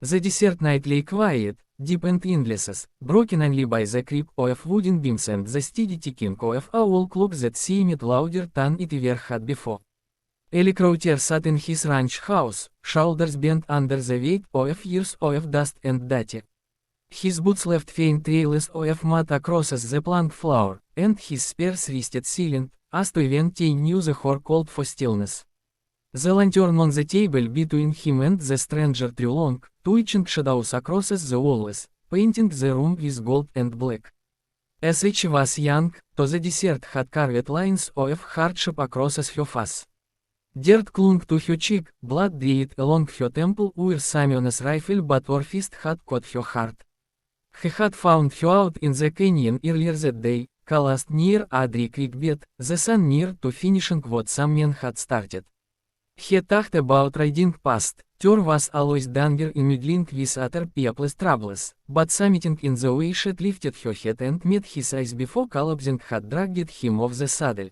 The desert night lay quiet, deep and endless, broken only by the creak of wooden beams and the steady ticking of a wall clock that seemed louder than it ever had before. Eli Crowther sat in his ranch house, shoulders bent under the weight of years of dust and dirty. His boots left faint trails of mud across the plank floor, and his spurs rested silent, as to event he knew the horror called for stillness. The lantern on the table between him and the stranger threw long, twitching shadows across the walls, painting the room with gold and black. As he was young, the desert had carved lines of hardship across her face. Dirt clung to her cheek, blood dried along her temple where Simeon's rifle butt or fist had caught her heart. He had found her out in the canyon earlier that day, calloused near a dry creek bed, the sun near to finishing what some men had started. He talked about riding past, there was always danger in meddling with other people's troubles, but something in the way she lifted her head and met his eyes before collapsing had dragged him off the saddle.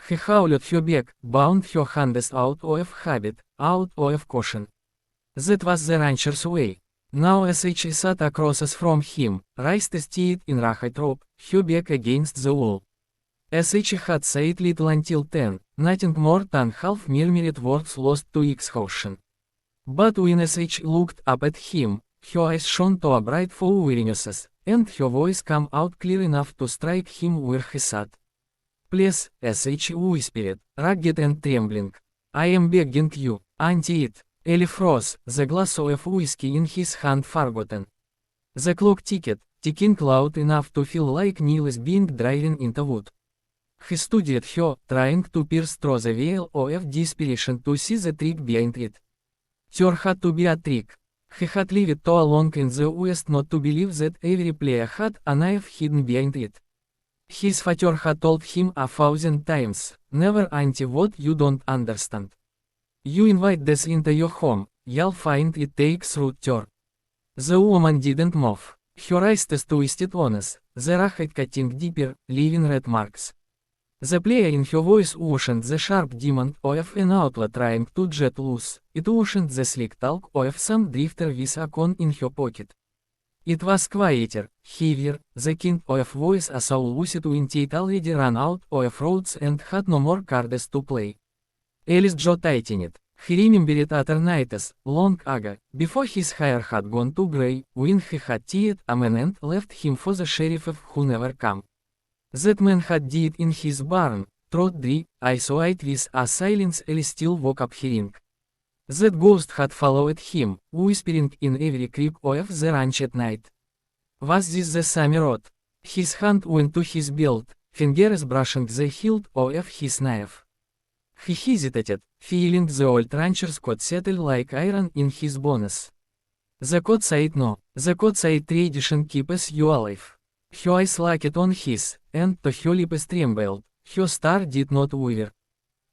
He hauled her back, bound her hands out of habit, out of caution. That was the rancher's way. Now as she sat across from him, raised steed in ragged robe, her back against the wall. As she had said little until then, nothing more than half murmured words lost to exhaustion. But when she looked up at him, her eyes shone to a bright full weariness, and her voice came out clear enough to strike him where he sat. Please, she whispered, rugged and trembling. I am begging you, Untie it. Eli froze, the glass of whiskey in his hand forgotten. The clock ticked, ticking loud enough to feel like nails being driven into wood. He studied her, trying to pierce through the veil of desperation to see the trick behind it. There had to be a trick. He had lived too long in the West not to believe that every player had a knife hidden behind it. His father had told him 1,000 times, never Untie what you don't understand. You invite this into your home, you'll find it takes root there. The woman didn't move. Her eyes twisted on us, the ragged cutting deeper, leaving red marks. The player in her voice wasn't the sharp demand of an outlaw trying to jet loose, it wasn't the slick talk of some drifter with a con in her pocket. It was quieter, heavier, the king of voice as all lucid Untie already ran out of roads and had no more cards to play. Eli's jaw tightened. He remembered other nights, long ago, before his hair had gone to grey, when he had tied a man and left him for the sheriff who never came. That man had died in his barn, throat dry, eyes wide with a silence Eli still woke up hearing. That ghost had followed him, whispering in every creak of the ranch at night. Was this the same road? His hand went to his belt, fingers brushing the hilt of his knife. He hesitated, feeling the old rancher's coat settle like iron in his bones. The coat said no, the coat said tradition keeps you alive. Her eyes locked on his, and to her lips trembled, her star did not waver.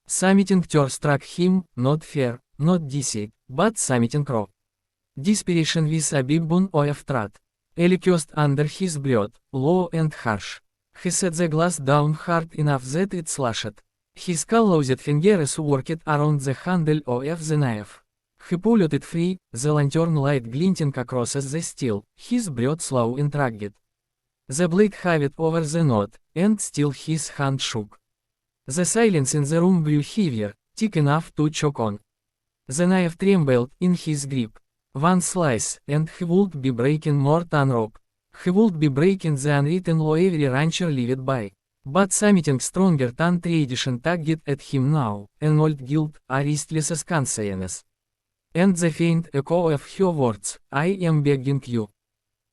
Something there struck him, not fear, not deceit, but something raw. Desperation with a big bone of truth. Eli cursed under his breath, low and harsh. He set the glass down hard enough that it slashed. His calloused fingers worked around the handle of the knife. He pulled it free, the lantern light glinting across the steel, his breath slow and rugged. The blade hovered over the knot, and still his hand shook. The silence in the room grew heavier, thick enough to choke on. The knife trembled in his grip. One slice, and he would be breaking more than rope. He would be breaking the unwritten law every rancher lived by. But something stronger than tradition tugged at him now, an old guilt, a restless conscience. And the faint echo of her words, I am begging you.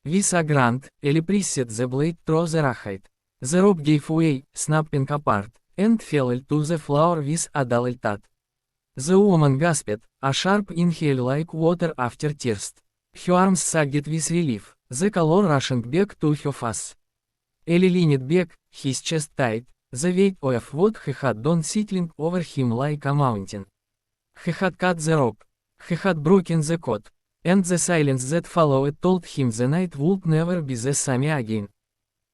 With a grunt, Eli pressed the blade through the rawhide. The rope gave way, snapping apart, and fell to the floor with a dull thud. The woman gasped, a sharp inhale like water after thirst. Her arms sagged with relief, the color rushing back to her face. Eli leaned back, his chest tight, the weight of what he had done settling over him like a mountain. He had cut the rope. He had broken the cord. And the silence that followed told him the night would never be the same again.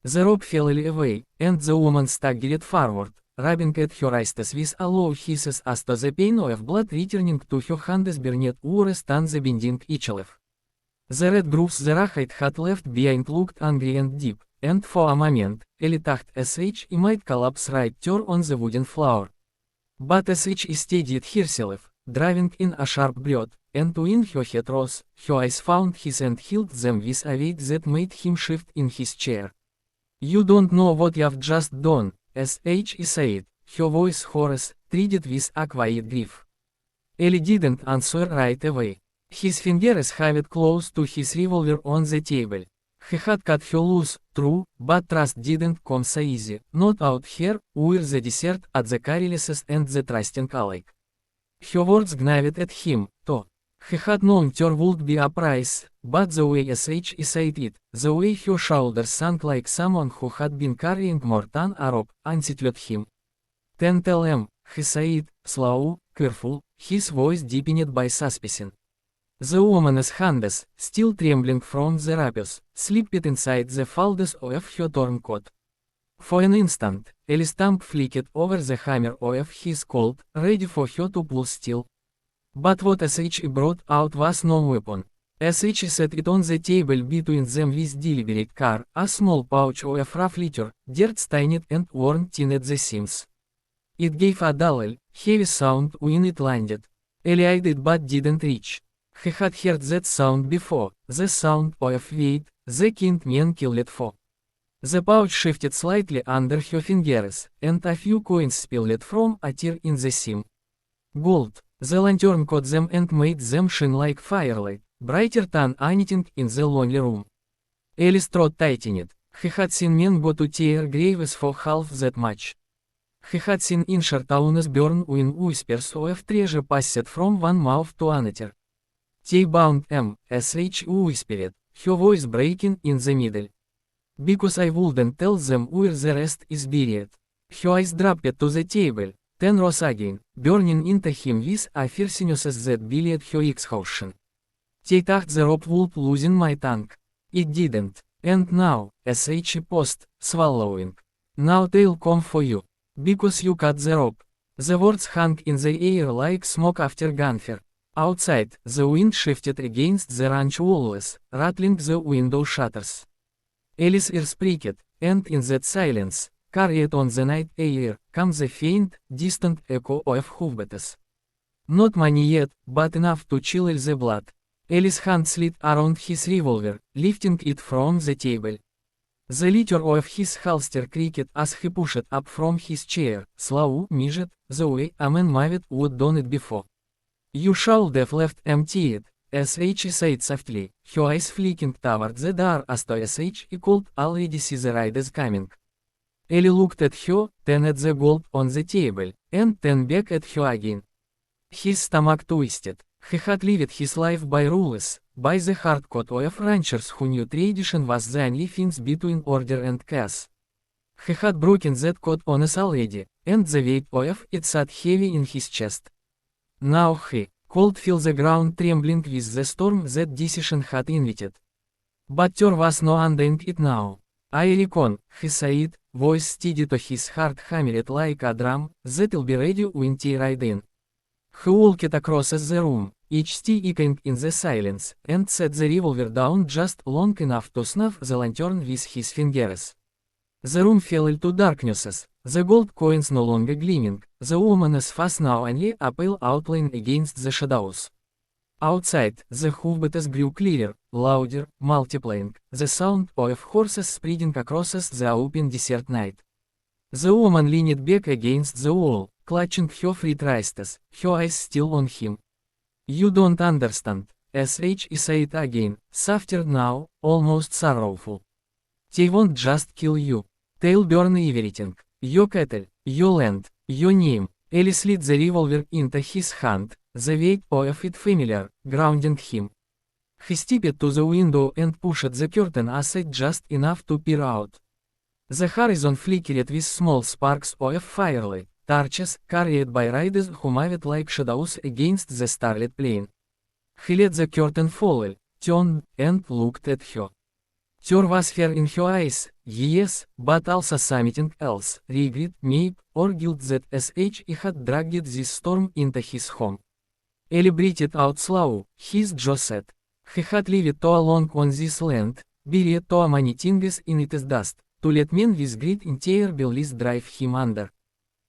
The rope fell away, and the woman staggered forward, rubbing at her wrists with a low hiss as to the pain of blood returning to her hands burned worse than the bending itself. The red grooves the Rahite had left behind looked angry and deep, and for a moment, Ellie thought sh might collapse right there on the wooden floor. But sh steadied herself, driving in a sharp breath, and when her head rose, her eyes found his and held them with a weight that made him shift in his chair. You don't know what you've just done, sh said, her voice hoarse, treated with a quiet grief. Ellie didn't answer right away. His fingers held close to his revolver on the table. He had cut her loose, true, but trust didn't come so easy, not out here, where the desert at the careless and the trusting alike. Her words gnawed at him, too. He had known there would be a price, but the way sh said it, the way her shoulders sank like someone who had been carrying more than a rope, unsettled him. Then tell him, he said, slow, careful, his voice deepened by suspicion. The woman's hands, still trembling from the rapiers, slipped inside the folds of her torn coat. For an instant, Ellie's thumb flicked over the hammer of his Colt, ready for her to pull steel. But what sh brought out was no weapon. Sh set it on the table between them with deliberate care, a small pouch of rough leather, dirt-stained and worn-tin at the seams. It gave a dull, heavy sound when it landed. Ellie eyed it but didn't reach. He had heard that sound before, the sound of weight, the kind men killed for. The pouch shifted slightly under her fingers, and a few coins spilled from a tear in the seam. Gold. The lantern caught them and made them shine like firelight, brighter than anything in the lonely room. Ellie's throat tightened. He had seen men go to their graves for half that much. He had seen entire towns burn when whispers of treasure passed from one mouth to another. They bound sh whispered, her voice breaking in the middle. Because I wouldn't tell them where the rest is buried. Her eyes dropped to the table, then rose again, burning into him with a fierceness that belied her exhaustion. They thought the rope would loosen my tongue. It didn't. And now, sh paused, swallowing. Now they'll come for you. Because you cut the rope. The words hung in the air like smoke after gunfire. Outside, the wind shifted against the ranch walls, rattling the window shutters. Ellie's ears pricked, and in that silence, carried on the night air, comes the faint, distant echo of hoofbeats. Not many yet, but enough to chill the blood. Ellie's hand slid around his revolver, lifting it from the table. The leather of his holster creaked as he pushed up from his chair, slow, measured, the way a man might would done it before. You should have left emptied, sh said softly, her eyes flicking toward the door as to sh could already see the riders coming. Ellie looked at her, then at the gold on the table, and then back at her again. His stomach twisted. He had lived his life by rules, by the hard code of ranchers who knew tradition was the only fence between order and chaos. He had broken that code on us already, and the weight of it sat heavy in his chest. Now he could feel the ground trembling with the storm that decision had invited. But there was no undoing it now. I reckon, he said, voice steady to his heart hammered like a drum, that'll be ready when they ride in. He walked across the room, each step echoing in the silence, and set the revolver down just long enough to snuff the lantern with his fingers. The room fell into darkness, the gold coins no longer gleaming, the woman's face now only a pale outline against the shadows. Outside, the hoofbeats grew clearer, louder, multiplying, the sound of horses spreading across the open desert night. The woman leaned back against the wall, clutching her free wrists, her eyes still on him. You don't understand, sh said again, softer now, almost sorrowful. They won't just kill you. They'll burn everything, your cattle, your land, your name. Ellie slid the revolver into his hand, the weight of it familiar, grounding him. He stepped to the window and pushed the curtain aside just enough to peer out. The horizon flickered with small sparks of firelight, torches carried by riders who moved like shadows against the starlit plain. He let the curtain fall, turned, and looked at her. There was fear in her eyes, yes, but also something else, regret, maybe, or guilt that sh had dragged this storm into his home. Ellie breathed out slow, his jaw set. He had lived too long on this land, buried too many things in its dust, to let men with great entire beliefs drive him under.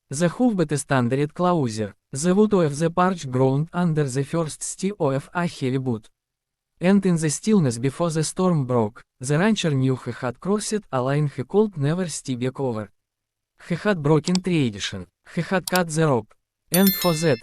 The hoof standard closer, the wood of the parch ground under the first step of a heavy boot. And in the stillness before the storm broke, the rancher knew he had crossed a line he could never step back over. He had broken tradition, he had cut the rope. And for that,